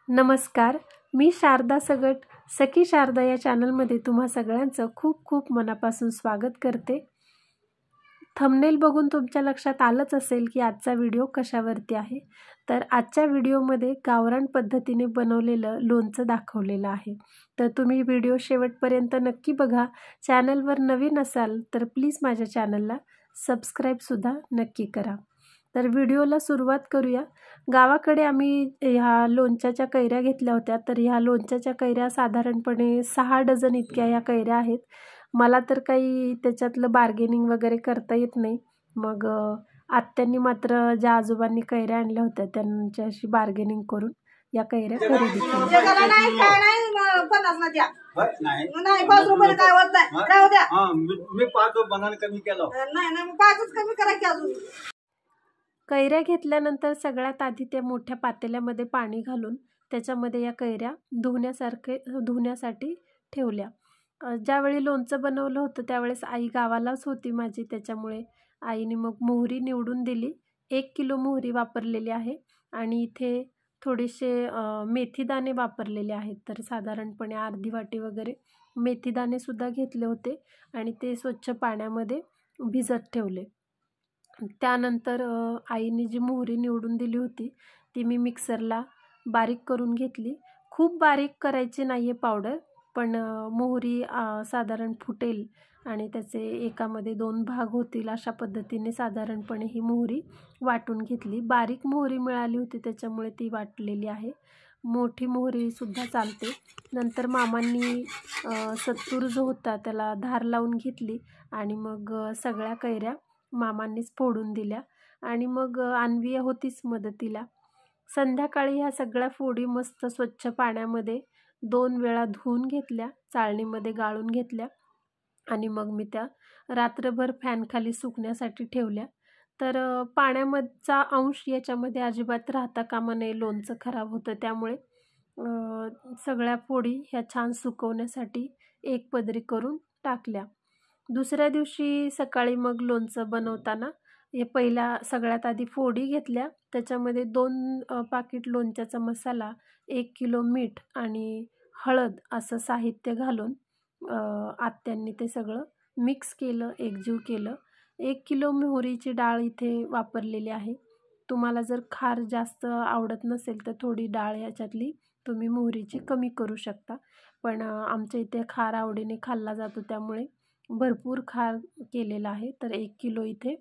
नमस्कार, मी शारदा सगट सखी शारदा या चॅनलमध्ये तुम्हा सगळ्यांचं खूप खूप मनापासून स्वागत करते। थंबनेल बघून तुमच्या लक्षात आलंच असेल की आजचा व्हिडिओ कशावरती आहे। तर आजच्या व्हिडिओमध्ये गावरान पद्धतीने बनवलेलं लोणचं दाखवलेलं आहे। तर तुम्ही व्हिडिओ शेवटपर्यंत नक्की बघा। चॅनलवर नवीन असाल तर प्लीज माझ्या चॅनलला सबस्क्राइब सुद्धा नक्की करा। तर व्हिडिओला सुरुवात करूया। गावाकडे आम्ही ह्या लोणच्याच्या कैऱ्या घेतल्या होत्या। तर ह्या लोणच्याच्या कैऱ्या साधारणपणे 6 डझन इतक्या ह्या कैऱ्या आहेत। मला तर काही त्याच्यातलं बार्गेनिंग वगैरे करता येत नाही। मग आत्यांनी मात्र ज्या आजोबांनी कैऱ्या आणल्या होत्या त्यांच्याशी बार्गेनिंग करून या कैऱ्या खरेदी केल्या। नाही 5 रुपये काय होत नाही, राहू द्या। मी 5 बनान कमी केलं नाही 5च कमी करा की अजून। कैऱ्या घेतल्यानंतर सगळ्यात आधी त्या मोठ्या पातेल्यामध्ये पाणी घालून त्याच्यामध्ये या कैऱ्या धुण्यासाठी ठेवल्या। ज्यावेळी लोणचं बनवलं होतं त्यावेळेस आई गावालाच होती माझी, त्याच्यामुळे आईने मग मोहरी निवडून दिली। 1 किलो मोहरी वापरलेली आहे आणि इथे थोडेसे मेथीदाणे वापरलेले आहेत। तर साधारणपणे अर्धी वाटी वगैरे मेथीदाणे सुद्धा घेतले होते आणि ते स्वच्छ पाण्यामध्ये भिजत ठेवले। त्यानंतर आईने जी मोहरी निवडून दिली होती ती मी मिक्सरला बारीक करून घेतली। खूप बारीक करायची नाहीये पावडर, पण मोहरी साधारण फुटेल आणि त्याचे एकामध्ये 2 भाग होतील अशा पद्धतीने साधारणपणे ही मोहरी वाटून घेतली। बारीक मोहरी मिळाली होती त्याच्यामुळे ती वाटलेली आहे। मोठी मोहरी सुद्धा चालते। नंतर मामांनी सत्तूर जो होता त्याला धार लावून घेतली आणि मग सगळ्या कैऱ्या मामांनीच फोडून दिल्या आणि मग अन्वी होतीच मदतीला। संध्याकाळी ह्या सगळ्या फोडी मस्त स्वच्छ पाण्यामध्ये 2 वेळा धुवून घेतल्या, चाळणीमध्ये गाळून घेतल्या आणि मग मी त्या रात्रभर फॅनखाली सुकण्यासाठी ठेवल्या। तर पाण्याचा अंश याच्यामध्ये अजिबात राहता कामा नये, लोणचं खराब होतं। त्यामुळे सगळ्या फोडी ह्या छान सुकवण्यासाठी एक पदरी करून टाकल्या। दुसऱ्या दिवशी सकाळी मग लोणचं बनवताना हे पहिल्या सगळ्यात आधी फोडी घेतल्या, त्याच्यामध्ये 2 पाकीट लोणच्याचा मसाला, 1 किलो मीठ आणि हळद असं साहित्य घालून आत्यांनी ते सगळं मिक्स केलं, एकजीव केलं। 1 किलो मोहरीची डाळ इथे वापरलेली आहे। तुम्हाला जर खार जास्त आवडत नसेल तर थोडी डाळ याच्यातली तुम्ही मोहरीची कमी करू शकता, पण आमच्या इथे खार आवडीने खाल्ला जातो त्यामुळे भरपूर खार केलेला आहे। तर 1 किलो इथे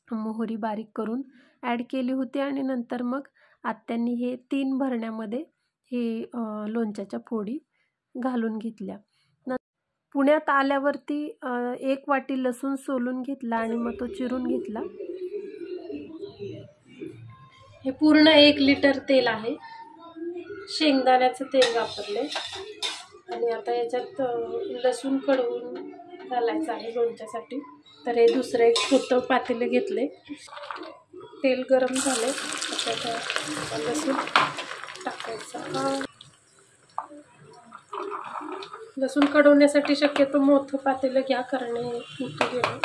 मोहरी बारीक करून ॲड केली होती आणि नंतर मग आत्यांनी हे 3 भरण्यामध्ये हे लोणच्याच्या फोडी घालून घेतल्या। पुण्यात आल्यावरती 1 वाटी लसूण सोलून घेतला आणि मग तो चिरून घेतला। हे पूर्ण 1 लिटर तेल आहे, शेंगदाण्याचं तेल वापरले आणि आता याच्यात लसूण कढवून घालायचं आहे लोणच्यासाठी। तर हे दुसरं एक छोटं पातेलं घेतले, तेल गरम झाले त्याच्यात लसूण टाकायचा। लसूण कढवण्यासाठी शक्यतो मोठं पातेलं घ्या, कारण हे फुटू गेलं।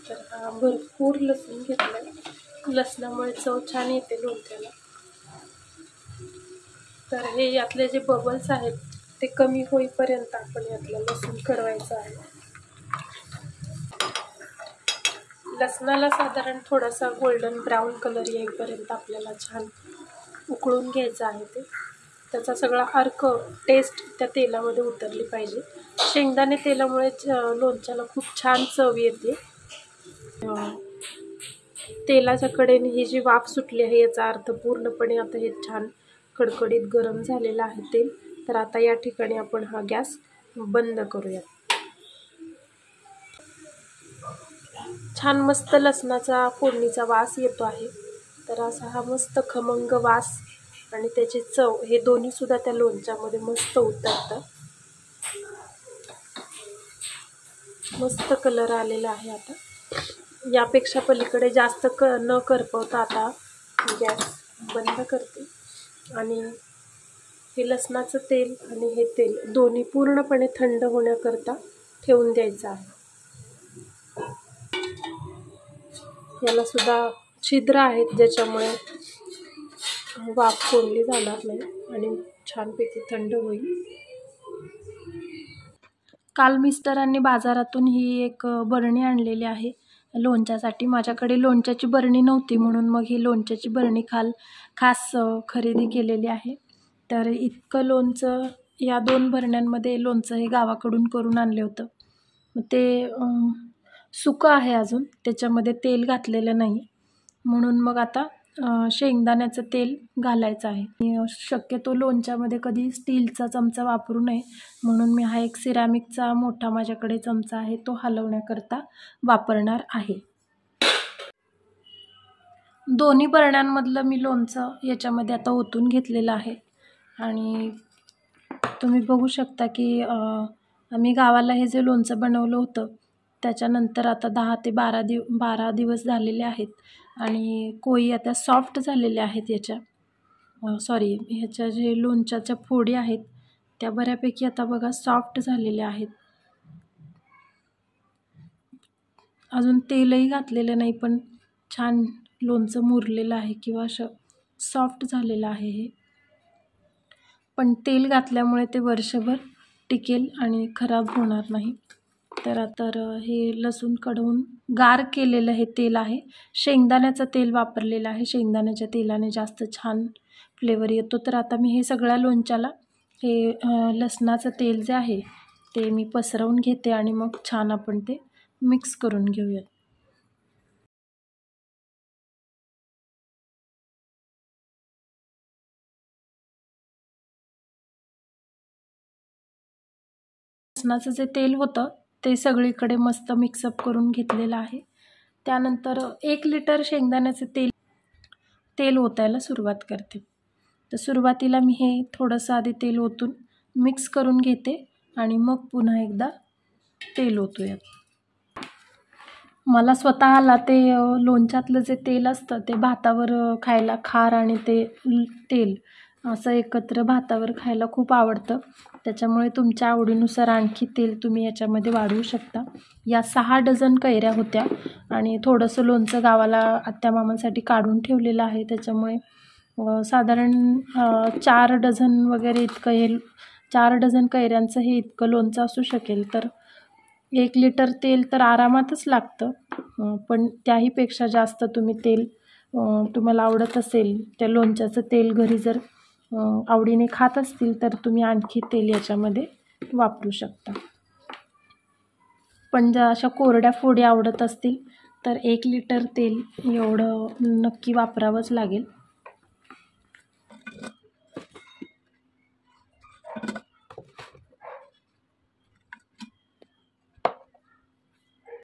तर हा भरपूर लसूण घेतलाय, लसणामुळे चव छान येते लोणच्याला। तर हे यातले जे बबल्स आहेत ते कमी होईपर्यंत आपण यातलं लसूण कढवायचं आहे। लसणाला साधारण थोडासा गोल्डन ब्राऊन कलर येईपर्यंत आपल्याला छान उकळून घ्यायचं आहे। ते त्याचा सगळा अर्क टेस्ट त्या तेलामध्ये उतरली पाहिजे। शेंगदाणे तेलामुळे लोणच्याला खूप छान चव येते। तेलाच्या कडेने ही जी वाफ सुटली आहे याचा अर्थ पूर्णपणे आता हे छान कडकडीत गरम झालेलं आहे तेल। तर आता या ठिकाणी आपण हा गॅस बंद करूया। छान मस्त लसणाचा फोडणीचा वास येतो आहे। तर असा हा मस्त खमंग वास आणि त्याची चव हे दोन्ही सुद्धा त्या लोणच्यामध्ये मस्त उतरतं। मस्त कलर आलेला आहे। आता यापेक्षा पलीकडे जास्त न करपवता आता गॅस बंद करते आणि हे लसणाचं तेल आणि हे तेल दोन्ही पूर्णपणे थंड होण्याकरता ठेवून द्यायचं आहे। याला सुद्धा छिद्र आहेत ज्याच्यामुळे वाफ कोरडी जाणार नाही आणि छानपैकी थंड होईल. काल मिस्टरांनी बाजारातून ही एक बरणी आणलेली आहे लोणच्यासाठी. माझ्याकडे लोणच्याची बरणी नव्हती म्हणून मग ही लोणच्याची बरणी खास खरेदी केलेली आहे. तर इतकं लोणचं या 2 बरण्यांमध्ये लोणचं हे गावाकडून करून आणले होतं. मग ते सुकं आहे अजून, त्याच्यामध्ये तेल घातलेलं नाही म्हणून मग आता शेंगदाण्याचं तेल घालायचं आहे. शक्यतो लोणच्यामध्ये कधी स्टीलचा चमचा वापरू नये म्हणून मी हा एक सिरॅमिकचा मोठा माझ्याकडे चमचा आहे तो हलवण्याकरता वापरणार आहे. दोन्ही बरण्यांमधलं मी लोणचं याच्यामध्ये आता ओतून घेतलेलं आहे आणि तुम्ही बघू शकता की आम्ही गावाला हे जे लोणचं बनवलं होतं त्याच्यानंतर आता 10 ते 12 दिवस झालेले आहेत आणि कोळी आता सॉफ्ट झालेले आहेत. ह्याच्या जे लोणच्याच्या फोडी आहेत त्या बऱ्यापैकी आता बघा सॉफ्ट झालेल्या आहेत. अजून तेलही घातलेलं नाही पण छान लोणचं मुरलेलं आहे किंवा असं सॉफ्ट झालेलं आहे हे. पण तेल घातल्यामुळे ते वर्षभर टिकेल आणि खराब होणार नाही. तर हे लसूण कढवून गार केलेलं हे तेल आहे. शेंगदाण्याचं तेल वापरलेलं आहे. शेंगदाण्याच्या तेलाने जास्त छान फ्लेवर येतो. तर आता मी हे सगळ्या लोणच्याला हे लसणाचं तेल जे आहे ते मी पसरवून घेते आणि मग छान आपण ते मिक्स करून घेऊयात. लसणाचं जे तेल होतं ते सगळीकडे मस्त मिक्सअप करून घेतलेलं आहे. त्यानंतर 1 लिटर शेंगदाण्याचे तेल ओतायला सुरुवात करते. तर सुरुवातीला मी हे थोडंसं आधी तेल ओतून मिक्स करून घेते आणि मग पुन्हा एकदा तेल ओतूयात. मला स्वतःला ते लोणच्यातलं जे तेल असतं ते भातावर खायला, खार आणि ते तेल असं एकत्र भातावर खायला खूप आवडतं. त्याच्यामुळे तुमच्या आवडीनुसार आणखी तेल तुम्ही याच्यामध्ये वाढवू शकता. या 6 डझन कैऱ्या होत्या आणि थोडंसं लोणचं गावाला आत्यामामांसाठी काढून ठेवलेलं आहे. त्याच्यामुळे साधारण 4 डझन वगैरे इतकं हे 4 डझन कैऱ्यांचं हे इतकं लोणचं असू शकेल. तर 1 लिटर तेल तर आरामातच लागतं. पण त्याहीपेक्षा जास्त तुम्ही तेल तुम्हाला आवडत असेल, त्या लोणच्याचं तेल घरी जर आवडीने खात असतील तर तुम्ही आणखी तेल याच्यामध्ये वापरू शकता. पण ज्या अशा कोरड्या फोडी आवडत असतील तर 1 लिटर तेल एवढं नक्की वापरावंच लागेल.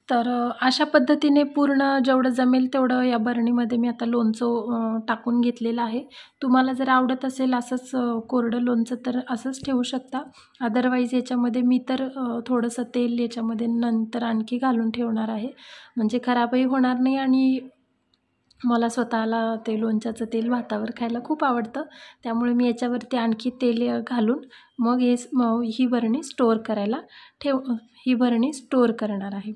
तर अशा पद्धतीने पूर्ण जेवढं जमेल तेवढं या बरणीमध्ये मी आता लोणचं टाकून घेतलेलं आहे. तुम्हाला जर आवडत असेल असंच कोरडं लोणचं तर असंच ठेवू शकता. अदरवाईज याच्यामध्ये मी तर थोडंसं तेल याच्यामध्ये नंतर आणखी घालून ठेवणार आहे म्हणजे खराबही होणार नाही आणि मला स्वतःला ते लोणच्याचं तेल भातावर खायला खूप आवडतं. त्यामुळे मी याच्यावरती आणखी तेल घालून मग ही बरणी स्टोअर करणार आहे.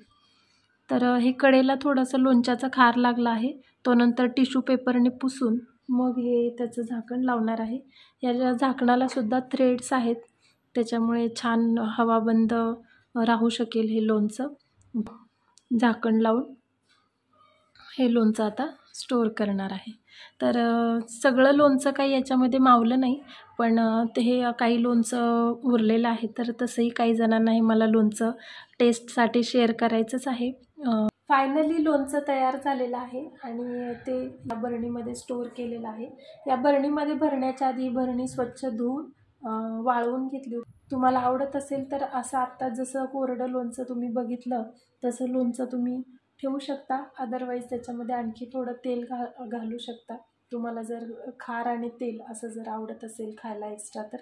तर हे कडेला थोडंसं लोणच्याचा खार लागला आहे. तो नंतर टिश्यू पेपरने पुसून मग हे त्याचं झाकण लावणार आहे. या झाकणालासुद्धा थ्रेड्स आहेत त्याच्यामुळे छान हवाबंद राहू शकेल हे लोणचं. झाकण लावून हे लोणचं आता स्टोअर करणार आहे. तर सगळं लोणचं काही याच्यामध्ये मावलं नाही पण हे काही लोणचं उरलेलं आहे. तर तसंही काही जणांना हे मला लोणचं टेस्टसाठी शेअर करायचंच आहे. फायनली लोणचं तयार झालेलं आहे आणि ते या बरणीमध्ये स्टोअर केलेलं आहे. या बरणीमध्ये भरण्याच्या आधी बरणी स्वच्छ धुवून वाळवून घेतली. तुम्हाला आवडत असेल तर असं आत्ता जसं कोरडं लोणचं तुम्ही बघितलं तसं लोणचं तुम्ही ठेवू शकता. अदरवाईज त्याच्यामध्ये आणखी थोडं तेल घालू शकता. तुम्हाला जर खार आणि तेल असं जर आवडत असेल खायला एक्स्ट्रा तर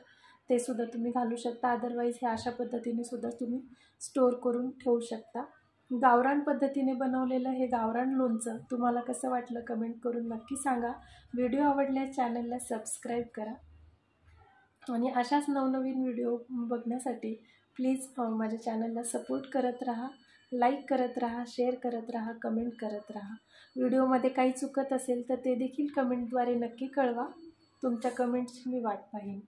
ते सुद्धा तुम्ही घालू शकता. अदरवाईज हे अशा पद्धतीने सुद्धा तुम्ही स्टोअर करून ठेवू शकता. गावरान पद्धतीने बनवलेलं हे गावरान लोणचं तुम्हाला कसं वाटलं कमेंट करून नक्की सांगा. व्हिडिओ आवडल्यास चॅनलला सबस्क्राईब करा आणि अशाच नवनवीन व्हिडिओ बघण्यासाठी प्लीज माझ्या चॅनलला सपोर्ट करत राहा. लाईक करत राहा, शेअर करत राहा, कमेंट करत राहा. व्हिडिओमध्ये काही चुकत असेल तर ते देखील कमेंटद्वारे नक्की कळवा. तुमच्या कमेंट्सची मी वाट पाहीन.